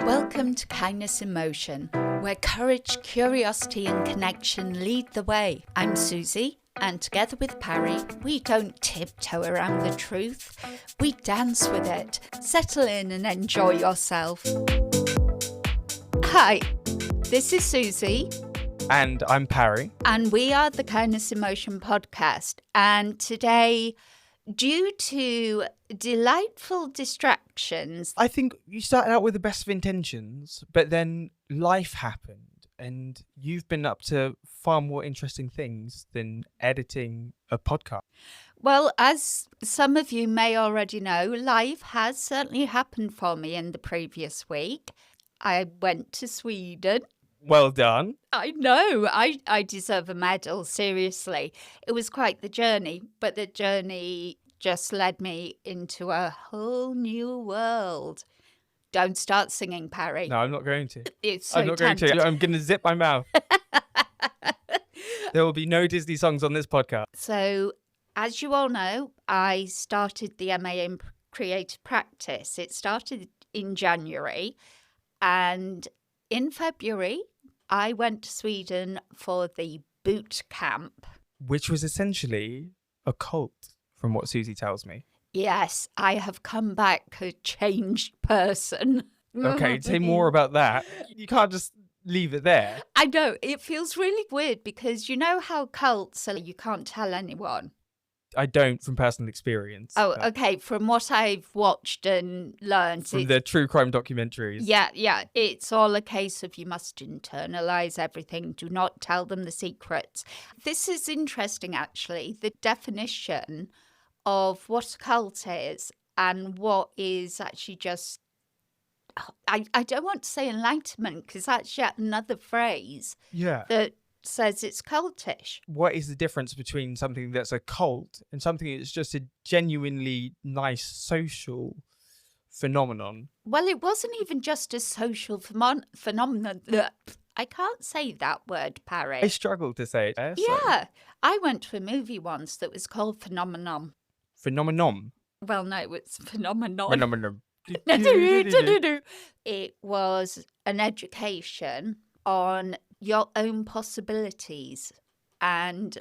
Welcome to Kindness in Motion, where courage, curiosity and connection lead the way. I'm Suzy, and together with Parry, we don't tiptoe around the truth, we dance with it. Settle in and enjoy yourself. Hi, this is Suzy. And I'm Parry. And we are the Kindness in Motion podcast. And today, due to delightful distractions, I think you started out with the best of intentions, but then life happened and you've been up to far more interesting things than editing a podcast. Well, as some of you may already know, life has certainly happened for me in the previous week. I went to Sweden. Well done. I know, I deserve a medal, seriously. It was quite the journey, but the journey just led me into a whole new world. Don't start singing, Parry. No, I'm not going to. It's so I'm not tempting. going to. I'm going to zip my mouth. There will be no Disney songs on this podcast. So, as you all know, I started the MA in Creative Practice. It started in January, and in February, I went to Sweden for the bootcamp. Which was essentially a cult, from what Suzy tells me. Yes, I have come back a changed person. Okay, say more about that. You can't just leave it there. I know, it feels really weird because you know how cults are, you can't tell anyone. I don't from personal experience. Oh, okay. From what I've watched and learned. From the true crime documentaries. Yeah. It's all a case of you must internalize everything. Do not tell them the secrets. This is interesting, actually. The definition of what a cult is and what is actually just, I don't want to say enlightenment because that's yet another phrase that says it's cultish. What is the difference between something that's a cult and something that's just a genuinely nice social phenomenon? Well, it wasn't even just a social phenomenon. I can't say that word, Parry. I struggle to say it. Yeah. I went to a movie once that was called Phenomenon. Phenomenon? Well, no, it's Phenomenon. Phenomenon. It was an education on your own possibilities and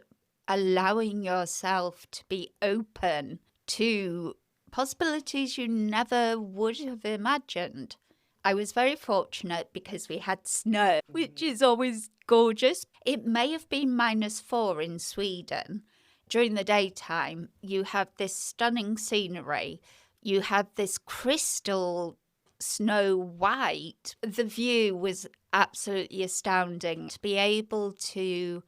allowing yourself to be open to possibilities you never would have imagined. I was very fortunate because we had snow, which is always gorgeous. It may have been -4 in Sweden. During the daytime, you have this stunning scenery. You have this crystal snow white. The view was absolutely astounding. To be able to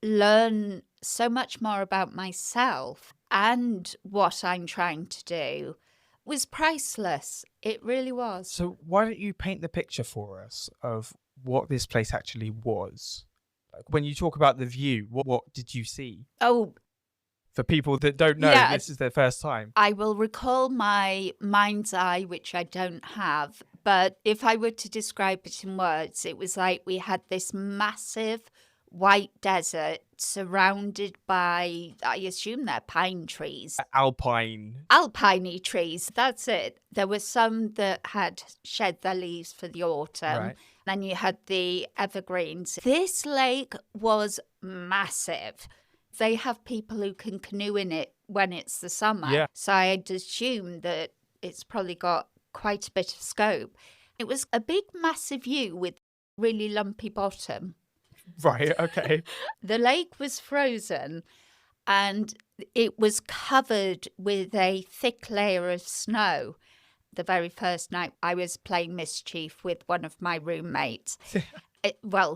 learn so much more about myself and what I'm trying to do was priceless. It really was. So why don't you paint the picture for us of what this place actually was? Like, when you talk about the view, what did you see? Oh, for people that don't know, this is their first time. I will recall my mind's eye, which I don't have. But if I were to describe it in words, it was like we had this massive white desert surrounded by, I assume they're pine trees. Alpine trees, that's it. There were some that had shed their leaves for the autumn. Right. Then you had the evergreens. This lake was massive. They have people who can canoe in it when it's the summer. Yeah. So I'd assume that it's probably got quite a bit of scope. It was a big, massive view with really lumpy bottom. Right, okay. The lake was frozen and it was covered with a thick layer of snow. The very first night I was playing mischief with one of my roommates.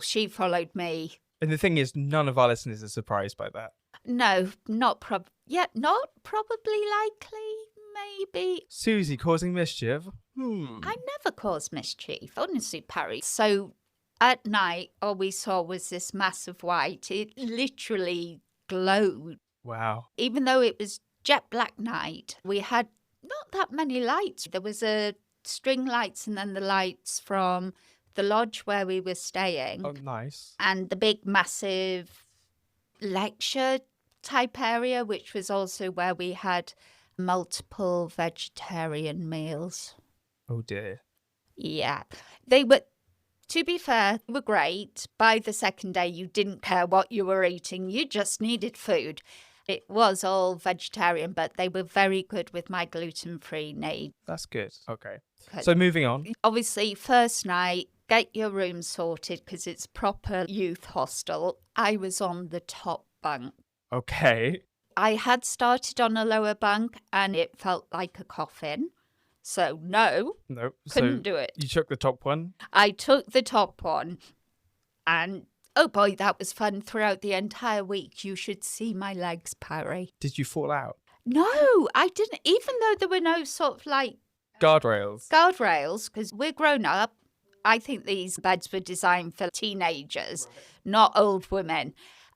She followed me. And the thing is, none of our listeners are surprised by that. No, not probably, likely, maybe. Suzy causing mischief? I never cause mischief, honestly, Parry. So at night, all we saw was this massive white. It literally glowed. Wow. Even though it was jet black night, we had not that many lights. There was a string lights and then the lights from the lodge where we were staying. Oh, nice. And the big, massive lecture type area, which was also where we had multiple vegetarian meals. Oh, dear. Yeah. They were, to be fair, were great. By the second day, you didn't care what you were eating. You just needed food. It was all vegetarian, but they were very good with my gluten-free needs. That's good. Okay. So moving on. Obviously, first night, get your room sorted because it's proper youth hostel. I was on the top bunk. Okay. I had started on a lower bunk and it felt like a coffin. So no, No. couldn't So do it. you took the top one. I took the top one and oh boy, that was fun throughout the entire week. You should see my legs, Parry. Did you fall out? No, I didn't, even though there were no sort of like Guardrails. guardrails, because we're grown up. I think these beds were designed for teenagers, not old women.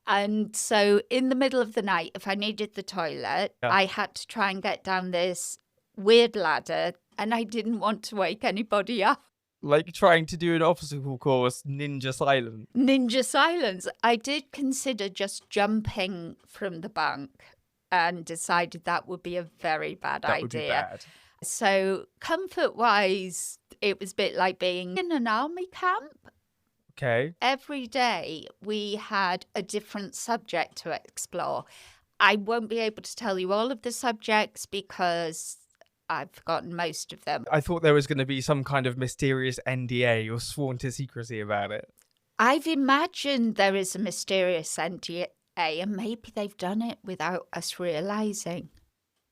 And so in the middle of the night, if I needed the toilet, Yeah. I had to try and get down this weird ladder and I didn't want to wake anybody up. Like trying to do an obstacle course, ninja silent. Ninja silence. I did consider just jumping from the bunk and decided that would be a very bad That idea. would be bad. So comfort-wise, it was a bit like being in an army camp. Okay. Every day we had a different subject to explore. I won't be able to tell you all of the subjects because I've forgotten most of them. I thought there was going to be some kind of mysterious NDA or sworn to secrecy about it. I've imagined there is a mysterious NDA and maybe they've done it without us realising.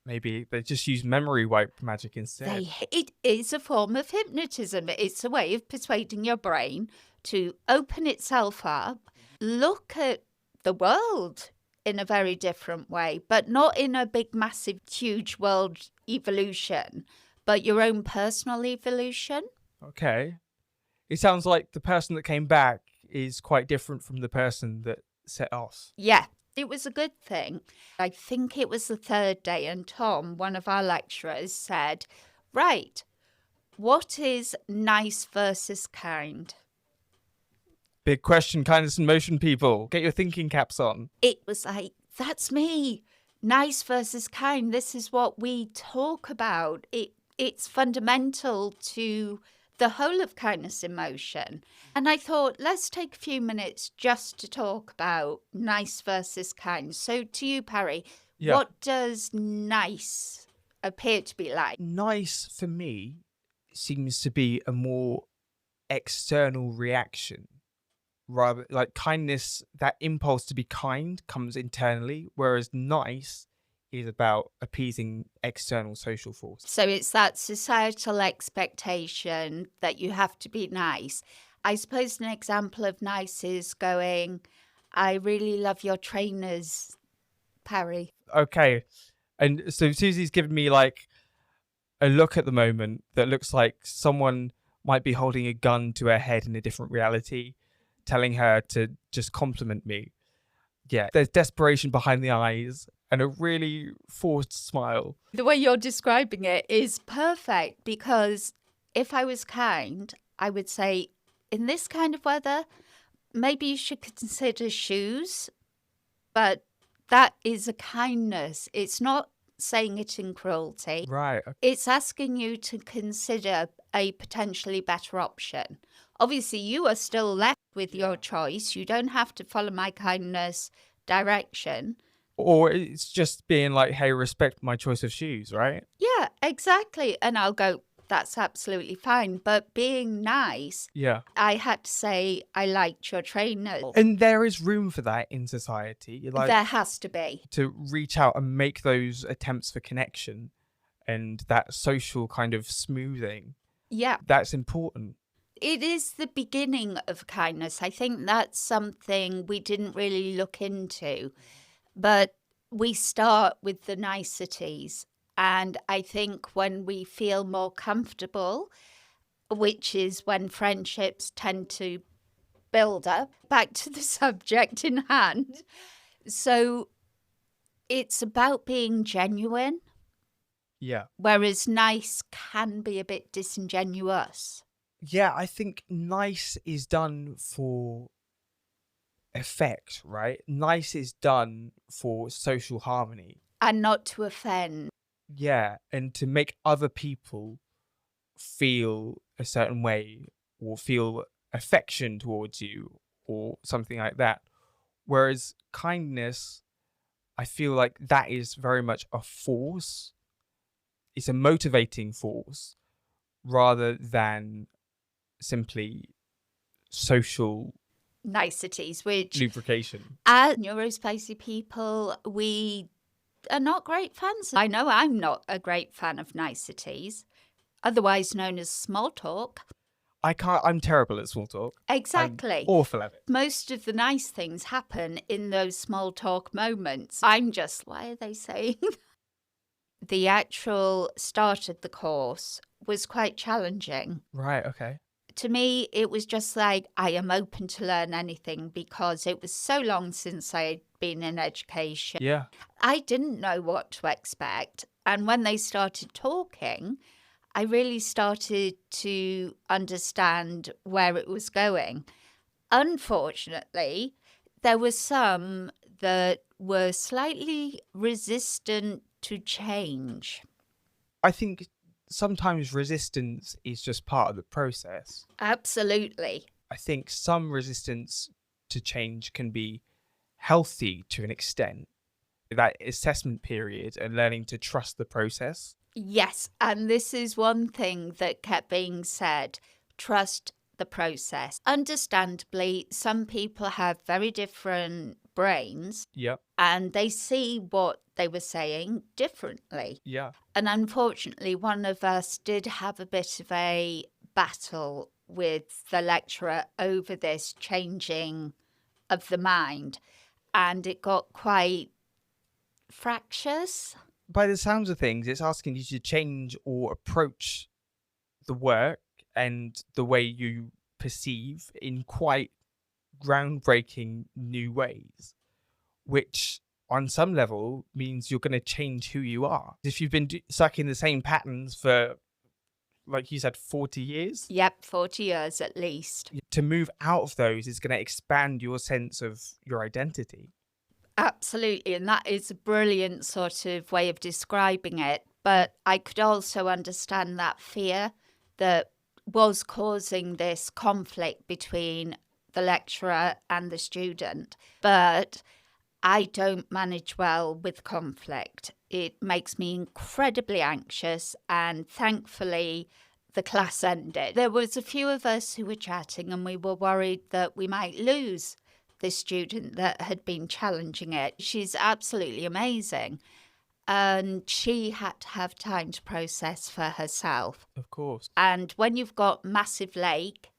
Maybe they just use memory wipe magic instead. It is a form of hypnotism. It's a way of persuading your brain to open itself up, look at the world in a very different way, but not in a big, massive, huge world evolution, but your own personal evolution. Okay. It sounds like the person that came back is quite different from the person that set off. Yeah, it was a good thing. I think it was the third day, and Tom, one of our lecturers, said, right, what is nice versus kind? Big question, kindness and motion, people. Get your thinking caps on. It was like, that's me. Nice versus kind. This is what we talk about. It's fundamental to the whole of kindness in motion. And I thought, let's take a few minutes just to talk about nice versus kind. So to you, Parry, what does nice appear to be like? Nice, for me, seems to be a more external reaction. Rather, like kindness, that impulse to be kind comes internally, whereas nice is about appeasing external social forces. So it's that societal expectation that you have to be nice. I suppose an example of nice is going, I really love your trainers, Parry. Okay. And so Susie's given me like a look at the moment that looks like someone might be holding a gun to her head in a different reality, telling her to just compliment me. Yeah, there's desperation behind the eyes and a really forced smile. The way you're describing it is perfect because if I was kind, I would say, in this kind of weather, maybe you should consider shoes, but that is a kindness. It's not saying it in cruelty. Right. It's asking you to consider a potentially better option. Obviously, you are still left with your choice. You don't have to follow my kindness direction. Or it's just being like, hey, respect my choice of shoes, right? Yeah, exactly. And I'll go, that's absolutely fine. But being nice, I had to say, I liked your trainer. And there is room for that in society. Like, there has to be. To reach out and make those attempts for connection and that social kind of smoothing. Yeah. That's important. It is the beginning of kindness. I think that's something we didn't really look into. But we start with the niceties. And I think when we feel more comfortable, which is when friendships tend to build up, back to the subject in hand. So it's about being genuine. Yeah. Whereas nice can be a bit disingenuous. Yeah, I think nice is done for effect, right? Nice is done for social harmony. And not to offend. Yeah, and to make other people feel a certain way or feel affection towards you or something like that. Whereas kindness, I feel like that is very much a force. It's a motivating force rather than simply social Niceties, which lubrication. as neurospicy people, we are not great fans. I know I'm not a great fan of niceties, otherwise known as small talk. I'm terrible at small talk. Exactly. I'm awful at it. Most of the nice things happen in those small talk moments. I'm just, what are they saying? The actual start of the course was quite challenging. Right, okay. To me, it was just like, I am open to learn anything because it was so long since I'd been in education. Yeah. I didn't know what to expect. And when they started talking, I really started to understand where it was going. Unfortunately, there were some that were slightly resistant to change. I think sometimes resistance is just part of the process. Absolutely. I think some resistance to change can be healthy to an extent. That assessment period and learning to trust the process. Yes, and this is one thing that kept being said. Trust the process. Understandably, some people have very different brains. Yep. And they see what they were saying differently. Yeah. And unfortunately, one of us did have a bit of a battle with the lecturer over this changing of the mind. And it got quite fractious. By the sounds of things, it's asking you to change or approach the work and the way you perceive in quite groundbreaking new ways, which on some level means you're going to change who you are. If you've been stuck in the same patterns for, like you said, 40 years. Yep, 40 years at least. To move out of those is going to expand your sense of your identity. Absolutely. And that is a brilliant sort of way of describing it. But I could also understand that fear that was causing this conflict between the lecturer and the student. But I don't manage well with conflict. It makes me incredibly anxious, and thankfully the class ended. There was a few of us who were chatting and we were worried that we might lose the student that had been challenging it. She's absolutely amazing. And she had to have time to process for herself. Of course. And when you've got massive lake,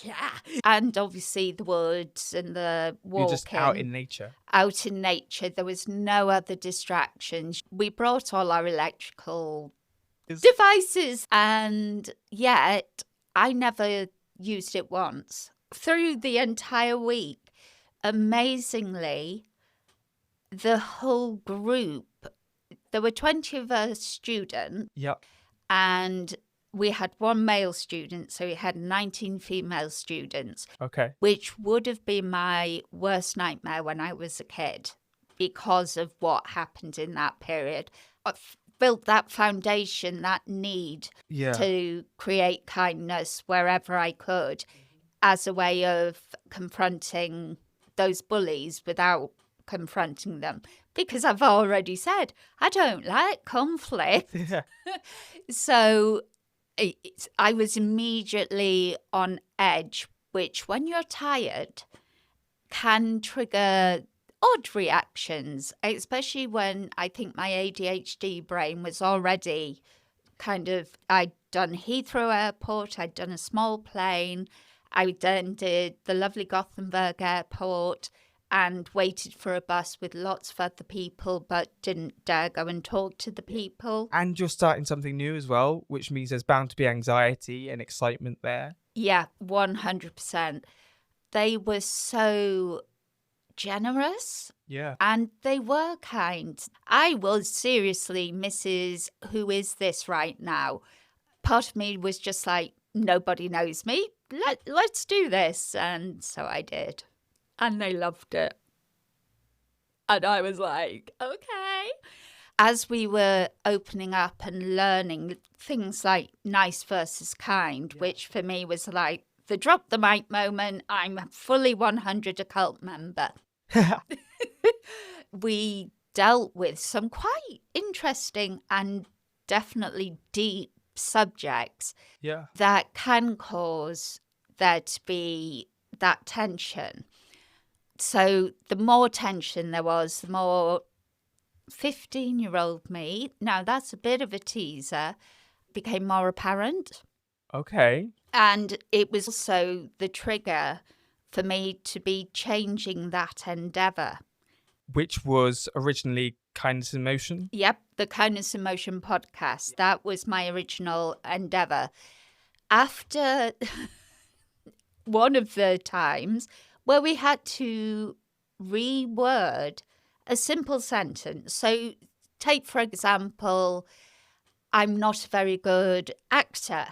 yeah, and obviously the woods and the walking. You're just out in nature. Out in nature. There was no other distractions. We brought all our electrical devices, and yet I never used it once. Through the entire week, amazingly, the whole group, there were 20 of us students. Yep. And we had one male student, so we had 19 female students. Okay. Which would have been my worst nightmare when I was a kid because of what happened in that period. I've built that foundation, that need to create kindness wherever I could as a way of confronting those bullies without confronting them. Because I've already said, I don't like conflict. Yeah. So I was immediately on edge, which when you're tired can trigger odd reactions, especially when I think my ADHD brain was already kind of, I'd done Heathrow Airport, I'd done a small plane, I then did the lovely Gothenburg Airport and waited for a bus with lots of other people, but didn't dare go and talk to the people. And you're starting something new as well, which means there's bound to be anxiety and excitement there. Yeah, 100%. They were so generous. Yeah. And they were kind. I was seriously Mrs. Who is this right now? Part of me was just like, nobody knows me. Let's do this. And so I did. And they loved it. And I was like, okay. As we were opening up and learning things like nice versus kind, which for me was like the drop the mic moment, I'm a fully 100 a cult member. We dealt with some quite interesting and definitely deep subjects Yeah. that can cause there to be that tension. So the more tension there was, the more 15-year-old me, now that's a bit of a teaser, became more apparent. Okay. And it was also the trigger for me to be changing that endeavour. Which was originally Kindness in Motion? Yep, the Kindness in Motion podcast. That was my original endeavour. After one of the times where we had to reword a simple sentence. So take, for example, I'm not a very good actor.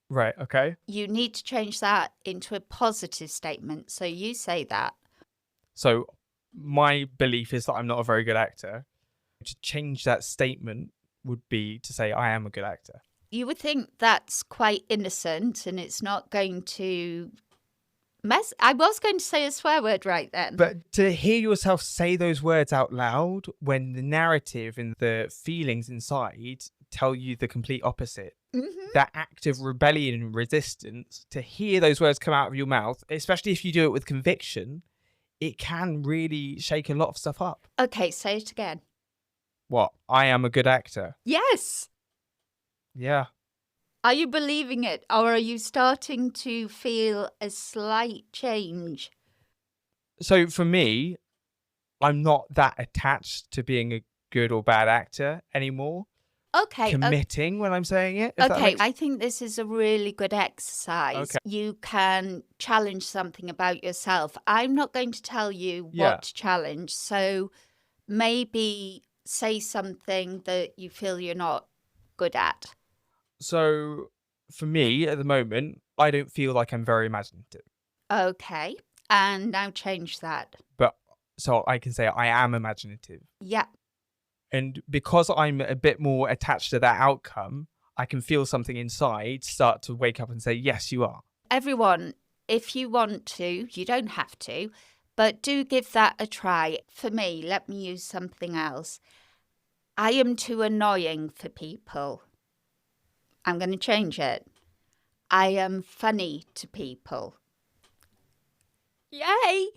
Right, okay. You need to change that into a positive statement. So you say that. So my belief is that I'm not a very good actor. To change that statement would be to say I am a good actor. You would think that's quite innocent and it's not going to mess. I was going to say a swear word right then. But to hear yourself say those words out loud when the narrative and the feelings inside tell you the complete opposite, that act of rebellion and resistance, to hear those words come out of your mouth, especially if you do it with conviction, it can really shake a lot of stuff up. Okay, say it again. What? I am a good actor. Yes. Yeah. Are you believing it, or are you starting to feel a slight change? So for me, I'm not that attached to being a good or bad actor anymore. Okay. Committing when I'm saying it. Okay, I think this is a really good exercise. Okay. You can challenge something about yourself. I'm not going to tell you Yeah. what to challenge. So maybe say something that you feel you're not good at. So for me at the moment, I don't feel like I'm very imaginative. Okay. And now change that. But so I can say I am imaginative. Yeah. And because I'm a bit more attached to that outcome, I can feel something inside start to wake up and say, yes, you are. Everyone, if you want to, you don't have to, but do give that a try. For me, let me use something else. I am too annoying for people. I'm going to change it. I am funny to people. Yay!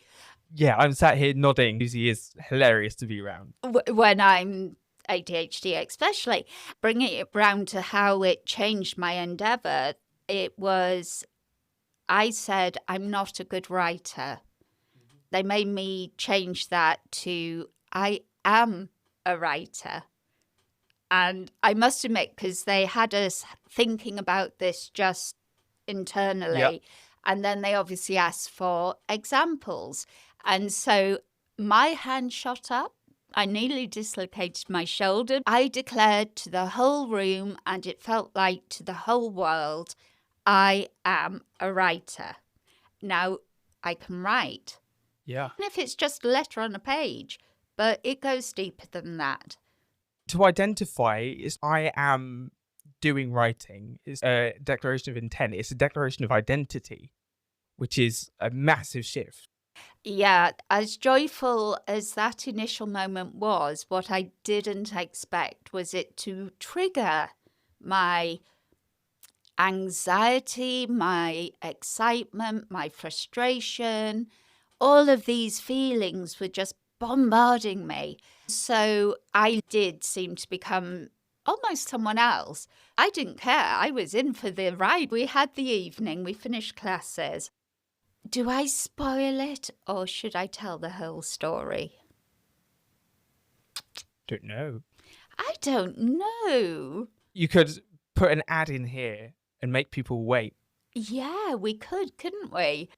Yeah, I'm sat here nodding. Suzy is hilarious to be around. When I'm ADHD especially. Bringing it round to how it changed my endeavour, it was, I said, I'm not a good writer. They made me change that to, I am a writer. And I must admit, because they had us thinking about this just internally, Yep. and then they obviously asked for examples. And so my hand shot up. I nearly dislocated my shoulder. I declared to the whole room, and it felt like to the whole world, I am a writer. Now, I can write. Yeah. Even if it's just a letter on a page, but it goes deeper than that. To identify is I am doing writing is a declaration of intent. It's a declaration of identity, which is a massive shift. Yeah, as joyful as that initial moment was, what I didn't expect was it to trigger my anxiety, my excitement, my frustration. All of these feelings were just bombarding me. So I did seem to become almost someone else. I didn't care. I was in for the ride. We had the evening, we finished classes. Do I spoil it, or should I tell the whole story? Don't know. I don't know. You could put an ad in here and make people wait Yeah, we could, couldn't we?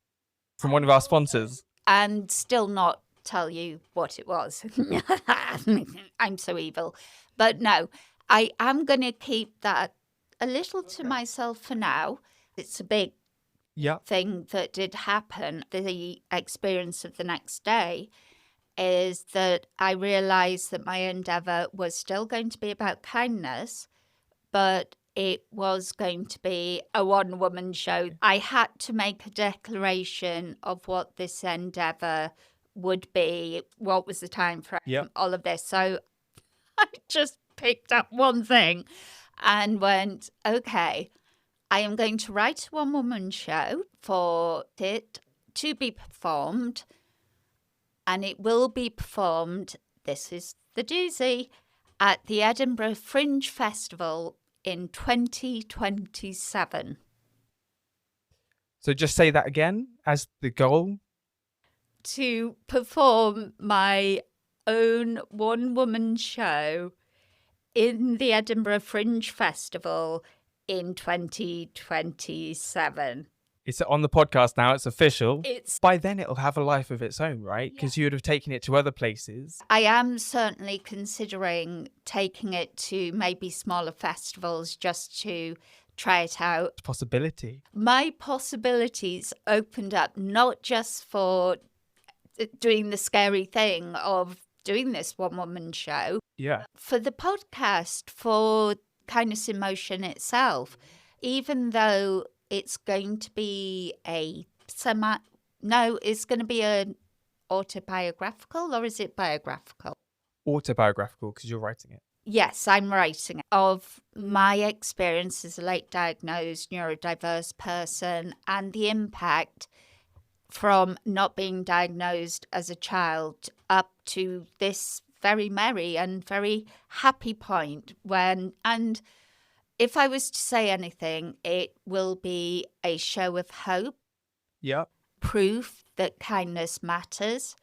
from one of our sponsors. And still not tell you what it was. I'm so evil. But no, I am going to keep that a little to myself for now. It's a big Yeah. thing that did happen, the experience of the next day. is that I realised that my endeavour was still going to be about kindness, but it was going to be a one-woman show. I had to make a declaration of what this endeavour would be, what was the time frame, Yep. all of this. So I just picked up one thing and went, okay, I am going to write a one-woman show for it to be performed, and it will be performed, this is the doozy, at the Edinburgh Fringe Festival in 2027. So just say that again as the goal. To perform my own one-woman show in the Edinburgh Fringe Festival in 2027. It's on the podcast now. It's official. It's By then, it'll have a life of its own, right? Because you would have taken it to other places. I am certainly considering taking it to maybe smaller festivals just to try it out. Possibility. My possibilities opened up not just for doing the scary thing of doing this one-woman show, Yeah. for the podcast, for Kindness in Motion itself, even though it's going to be it's going to be an autobiographical, or is it biographical? Autobiographical, because you're writing it. Yes, I'm writing it, of my experience as a late diagnosed neurodiverse person and the impact from not being diagnosed as a child up to this very merry and very happy point and if I was to say anything, it will be a show of hope, Yeah. proof that kindness matters,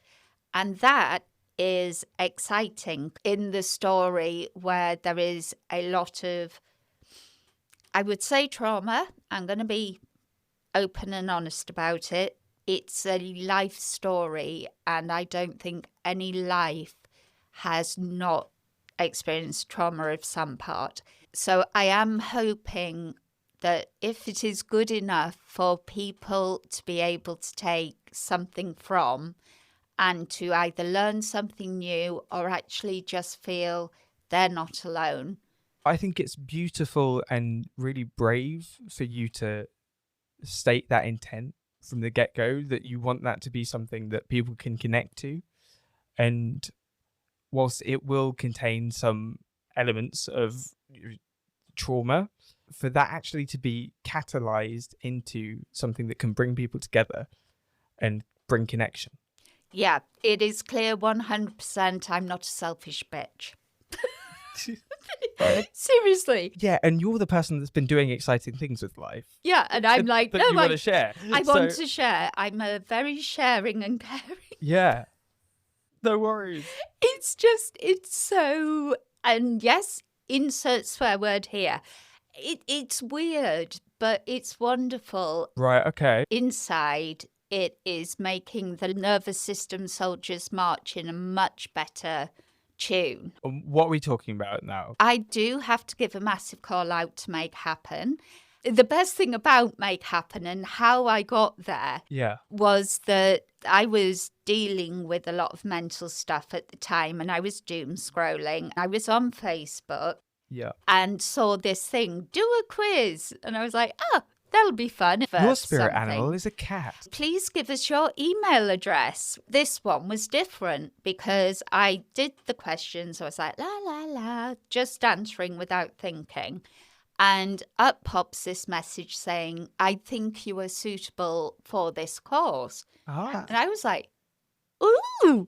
and that is exciting in the story where there is a lot of, I would say, trauma. I'm going to be open and honest about it. It's a life story, and I don't think any life has not experienced trauma of some part. So I am hoping that if it is good enough for people to be able to take something from and to either learn something new or actually just feel they're not alone. I think it's beautiful and really brave for you to state that intent from the get-go, that you want that to be something that people can connect to. And whilst it will contain some elements of trauma, for that actually to be catalyzed into something that can bring people together and bring connection. Yeah, it is clear 100% I'm not a selfish bitch. Seriously. Yeah, and you're the person that's been doing exciting things with life. Yeah, and I'm like, that no, you want to share. I want to share. I'm a very sharing and caring. Yeah. No worries. It's so, and yes, insert swear word here. It's weird, but it's wonderful. Right, okay. Inside, it is making the nervous system soldiers march in a much better tune. What are we talking about now? I do have to give a massive call out to Make Happen. The best thing about Make Happen and how I got there was that I was dealing with a lot of mental stuff at the time, and I was doom scrolling. I was on Facebook and saw this thing, do a quiz. And I was like, oh, that'll be fun. Your spirit animal is a cat. Please give us your email address. This one was different because I did the questions. I was like, la, la, la, just answering without thinking. And up pops this message saying, I think you are suitable for this course. Ah. And I was like, ooh,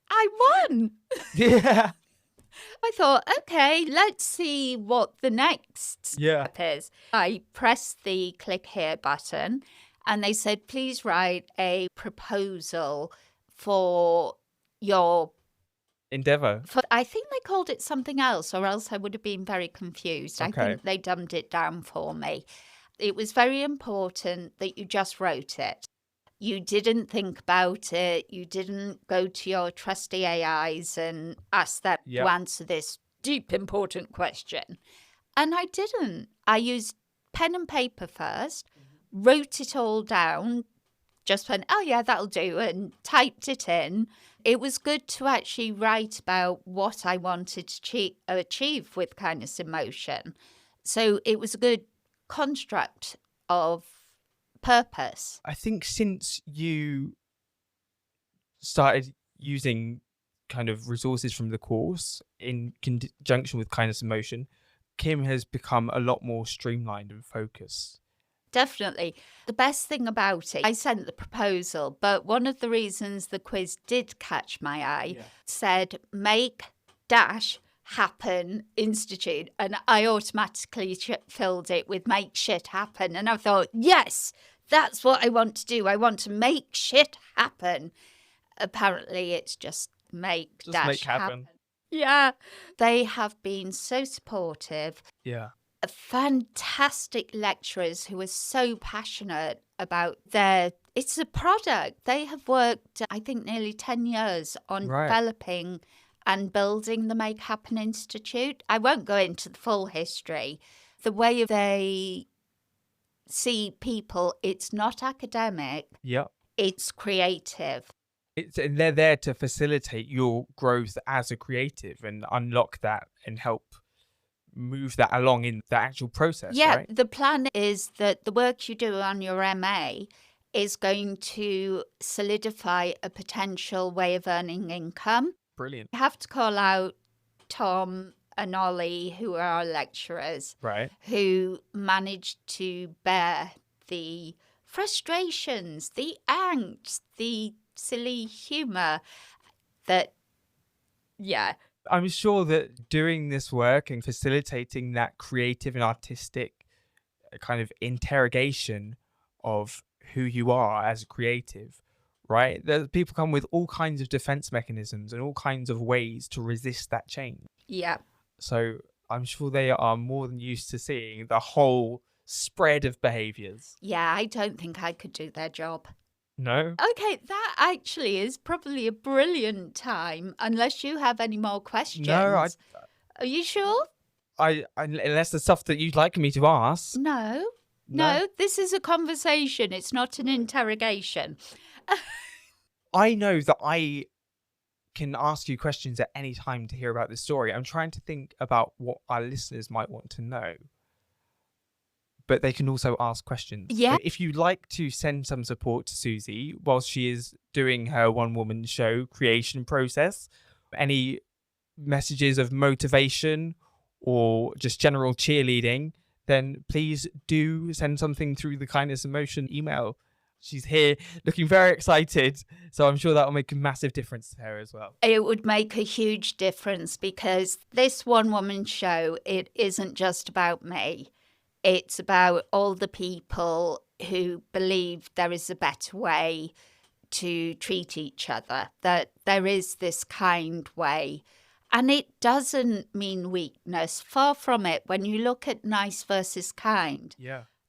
I won. Yeah. I thought, okay, let's see what the next step is. I pressed the click here button and they said, please write a proposal for your endeavor. I think they called it something else, or else I would have been very confused. Okay. I think they dumbed it down for me. It was very important that you just wrote it. You didn't think about it. You didn't go to your trusty AIs and ask them to answer this deep, important question. And I didn't. I used pen and paper first, wrote it all down, just went, oh yeah, that'll do, and typed it in. It was good to actually write about what I wanted to achieve with kindness in motion. So it was a good construct of purpose. I think since you started using kind of resources from the course in conjunction with kindness in motion, Kim has become a lot more streamlined and focused. Definitely. The best thing about it, I sent the proposal, but one of the reasons the quiz did catch my eye said make dash happen institute, and I automatically filled it with make shit happen, and I thought, yes, that's what I want to do. I want to make shit happen. Apparently it's just make happen. Yeah. They have been so supportive. Yeah. Fantastic lecturers who are so passionate about it's a product. They have worked, I think, nearly 10 years on developing and building the Make Happen Institute. I won't go into the full history. The way they see people, it's not academic. Yeah. It's creative. And they're there to facilitate your growth as a creative and unlock that and help move that along in the actual process. Yeah, right? The plan is that the work you do on your MA is going to solidify a potential way of earning income. Brilliant. I have to call out Tom and Ollie, who are our lecturers, who managed to bear the frustrations, the angst, the silly humour that, I'm sure that doing this work and facilitating that creative and artistic kind of interrogation of who you are as a creative, right? People come with all kinds of defense mechanisms and all kinds of ways to resist that change. Yeah. So I'm sure they are more than used to seeing the whole spread of behaviours. Yeah, I don't think I could do their job. No? Okay, that actually is probably a brilliant time, unless you have any more questions. No, Are you sure? Unless the stuff that you'd like me to ask. No, this is a conversation. It's not an interrogation. I know that I can ask you questions at any time to hear about this story. I'm trying to think about what our listeners might want to know. But they can also ask questions. Yeah. So if you'd like to send some support to Suzy whilst she is doing her one-woman show creation process, any messages of motivation or just general cheerleading, then please do send something through the Kindness in Motion email. She's here looking very excited, so I'm sure that will make a massive difference to her as well. It would make a huge difference because this one-woman show, it isn't just about me. It's about all the people who believe there is a better way to treat each other, that there is this kind way. And it doesn't mean weakness. Far from it. When you look at nice versus kind,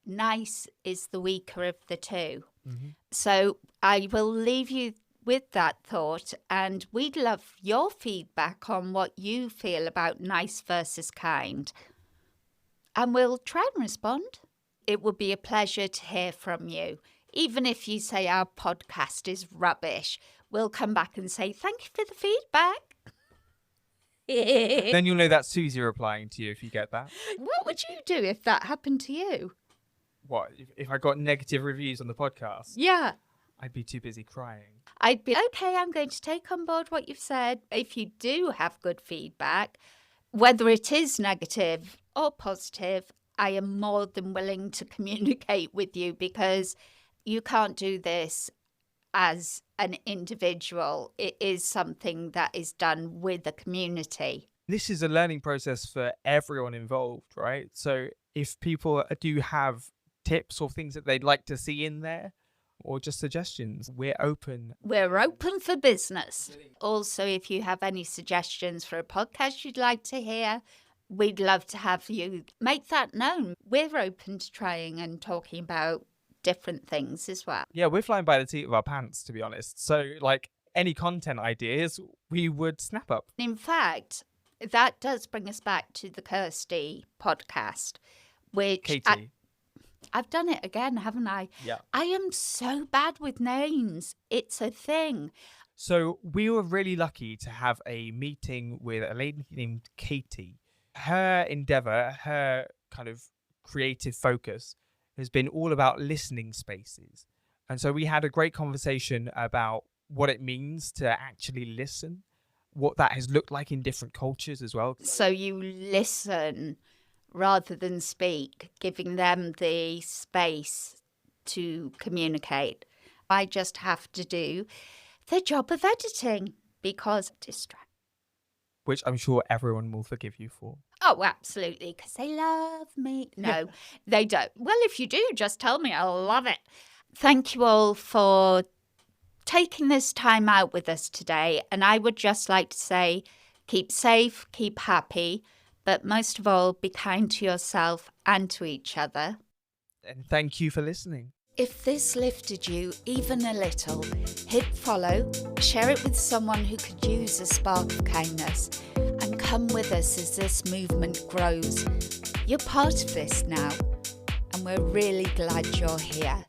nice is the weaker of the two. Mm-hmm. So I will leave you with that thought, and we'd love your feedback on what you feel about nice versus kind. And we'll try and respond. It would be a pleasure to hear from you. Even if you say our podcast is rubbish, we'll come back and say thank you for the feedback. Then you'll know that's Suzy replying to you if you get that. What would you do if that happened to you? What, if I got negative reviews on the podcast? Yeah. I'd be too busy crying. I'd be, okay, I'm going to take on board what you've said. If you do have good feedback, whether it is negative or positive, I am more than willing to communicate with you, because you can't do this as an individual. It is something that is done with a community. This is a learning process for everyone involved, right? So if people do have tips or things that they'd like to see in there, or just suggestions, we're open. We're open for business. Also, if you have any suggestions for a podcast you'd like to hear, we'd love to have you make that known. We're open to trying and talking about different things as well. Yeah, we're flying by the seat of our pants, to be honest. So, like, any content ideas, we would snap up. In fact, that does bring us back to the Kirsty podcast, which... Katie. I've done it again, haven't I? Yeah. I am so bad with names. It's a thing. So we were really lucky to have a meeting with a lady named Katie. Her endeavor, her kind of creative focus has been all about listening spaces. And so we had a great conversation about what it means to actually listen, what that has looked like in different cultures as well. So you listen rather than speak, giving them the space to communicate. I just have to do the job of editing because distract. Which I'm sure everyone will forgive you for. Oh, absolutely, because they love me. No, they don't. Well, if you do, just tell me. I'll love it. Thank you all for taking this time out with us today. And I would just like to say, keep safe, keep happy, but most of all, be kind to yourself and to each other. And thank you for listening. If this lifted you even a little, hit follow, share it with someone who could use a spark of kindness, and come with us as this movement grows. You're part of this now, and we're really glad you're here.